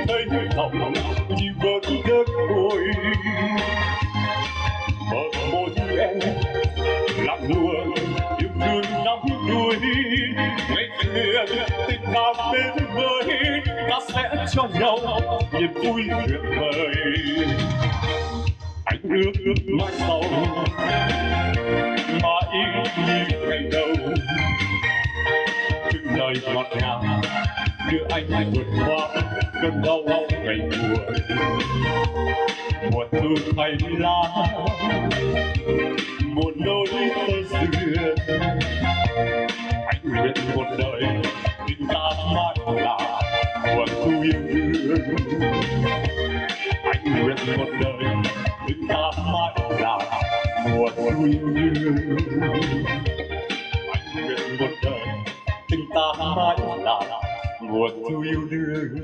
thấy lòng chỉ vẫn đất thôi. Bờ môi em lặng luôn yêu thương nắm đuôi, ngày kia tình ta đến với ta sẽ cho nhau niềm vui tuyệt vời. Anh ước mai sau mãi như ngày đầu, những lời ngọt ngào đưa anh vượt qua cơn đau ngày buồn. Mùa thu thay lá một nỗi tơ duyên, anh nguyện một đời tình ta mãi là mùa thu yêu đương. Anh nguyện một đời tình ta mãi là mùa thu yêu đương. Anh nguyện một đời tình ta mãi là mùa thu yêu đương.